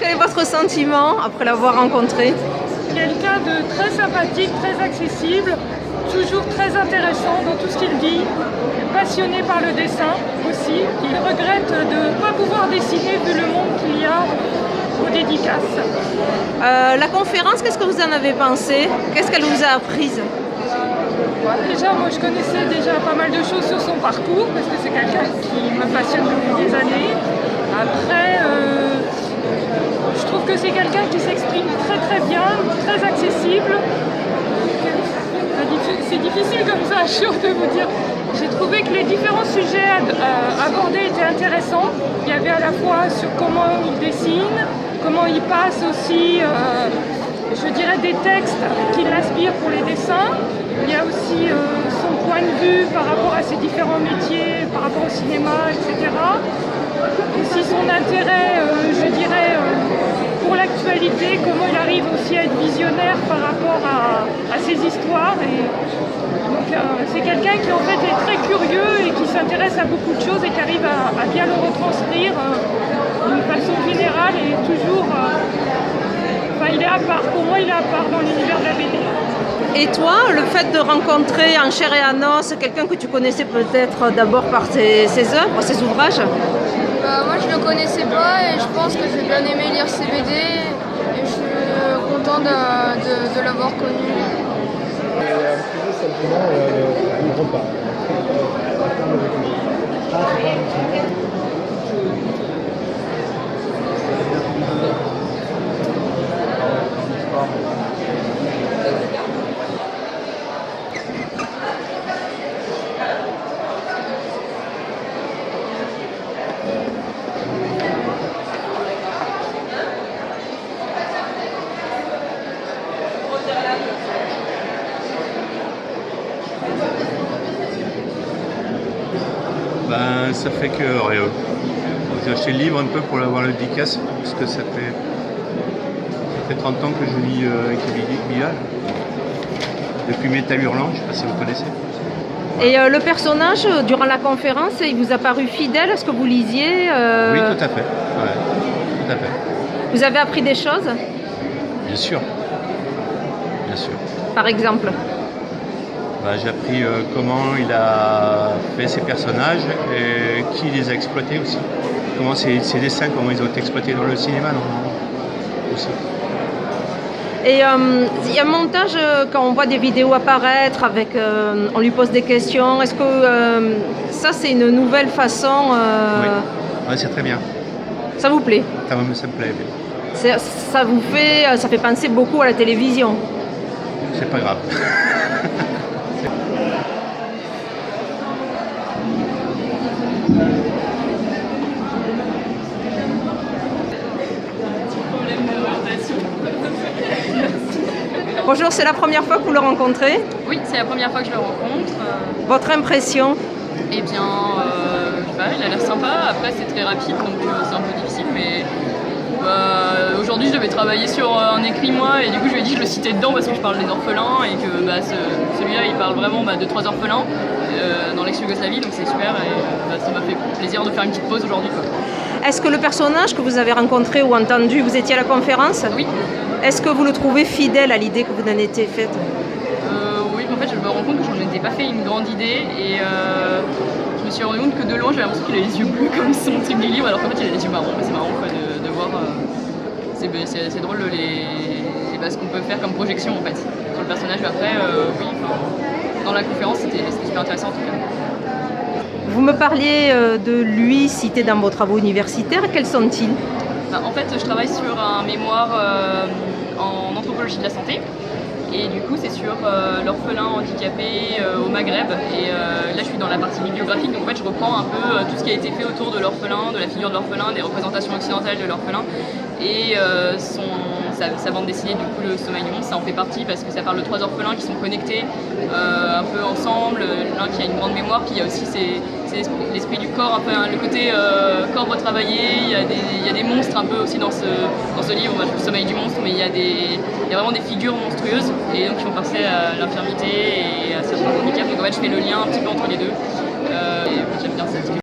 Quel est votre sentiment après l'avoir rencontré? Quelqu'un de très sympathique, très accessible, toujours très intéressant dans tout ce qu'il dit, passionné par le dessin aussi. Il regrette de ne pas pouvoir dessiner vu le monde qu'il y a aux dédicaces. La conférence, qu'est-ce que vous en avez pensé? Qu'est-ce qu'elle vous a apprise? Déjà, moi je connaissais déjà pas mal de choses sur son parcours parce que c'est quelqu'un qui me passionne depuis des années. Après, je trouve que c'est quelqu'un qui s'exprime très très bien, très accessible. C'est difficile comme ça, chaud de vous dire. J'ai trouvé que les différents sujets abordés étaient intéressants. Il y avait à la fois sur comment il dessine, comment il passe aussi, je dirais, des textes qui l'inspirent pour les dessins. Il y a aussi son point de vue par rapport à ses différents métiers, par rapport au cinéma, etc. Aussi son intérêt, je dirais, pour l'actualité, comment il arrive aussi à être visionnaire par rapport à ses histoires. Et donc c'est quelqu'un qui en fait est très curieux et qui s'intéresse à beaucoup de choses et qui arrive à bien le retranscrire d'une façon générale et toujours... il est à part, pour moi il est à part dans l'univers de la BD. Et toi, le fait de rencontrer en chair et en os quelqu'un que tu connaissais peut-être d'abord par ses œuvres, ses ouvrages? Moi je le connaissais pas et je pense que j'ai bien aimé lire ses BD et je suis content de l'avoir connu. Simplement le repas. Ça fait que j'ai acheté le livre un peu pour avoir le dédicace, parce que ça fait 30 ans que je lis avec Bilal, depuis Métal Hurlant, je ne sais pas si vous connaissez. Et le personnage, durant la conférence, il vous a paru fidèle à ce que vous lisiez? Oui, tout à fait. Ouais, tout à fait. Vous avez appris des choses? Bien sûr. Bien sûr. Par exemple? J'ai appris comment il a fait ses personnages et qui les a exploités aussi. Comment ses dessins, comment ils ont été exploités dans le cinéma aussi. Et il y a un montage quand on voit des vidéos apparaître, avec, on lui pose des questions. Est-ce que ça c'est une nouvelle façon? Oui, ouais, c'est très bien. Ça vous plaît? Ça me plaît. Oui. Ça fait penser beaucoup à la télévision. C'est pas grave. Bonjour, c'est la première fois que vous le rencontrez? Oui, c'est la première fois que je le rencontre. Votre impression? Eh bien, je sais pas, il a l'air sympa. Après, c'est très rapide, donc c'est un peu difficile. Mais aujourd'hui, je devais travailler sur un écrit, moi, et du coup, je lui ai dit que je le citais dedans parce que je parle des orphelins et que celui-là, il parle vraiment de 3 orphelins dans l'ex-Yougoslavie, donc c'est super. Et ça m'a fait plaisir de faire une petite pause aujourd'hui. Est-ce que le personnage que vous avez rencontré ou entendu, vous étiez à la conférence? Oui. Est-ce que vous le trouvez fidèle à l'idée que vous en étiez faite? Oui, en fait, je me rends compte que j'en étais pas fait une grande idée et je me suis rendu compte que de loin, j'avais l'impression qu'il a les yeux bleus comme son truc du livre, alors qu'en fait, il a les yeux marrons. C'est marrant de voir. C'est drôle ce qu'on peut faire comme projection en fait sur le personnage. Après, oui, dans la conférence, c'était super intéressant en tout cas. Vous me parliez de lui cité dans vos travaux universitaires. Quels sont-ils? En fait, je travaille sur un mémoire en anthropologie de la santé. Et du coup, c'est sur l'orphelin handicapé au Maghreb. Et là, je suis dans la partie bibliographique. Donc en fait, je reprends un peu tout ce qui a été fait autour de l'orphelin, de la figure de l'orphelin, des représentations occidentales de l'orphelin. Et sa bande dessinée, du coup, Le Sommeil du Monstre, ça en fait partie parce que ça parle de 3 orphelins qui sont connectés un peu ensemble. L'un qui a une grande mémoire, puis il y a aussi l'esprit du corps, un peu, hein, le côté corps retravaillé. Il y a des monstres un peu aussi dans ce livre, Le Sommeil du Monstre, mais il y a vraiment des figures monstrueuses et donc qui font penser à l'infirmité et à certains handicaps. Donc en fait, je fais le lien un petit peu entre les deux. Et j'aime bien cette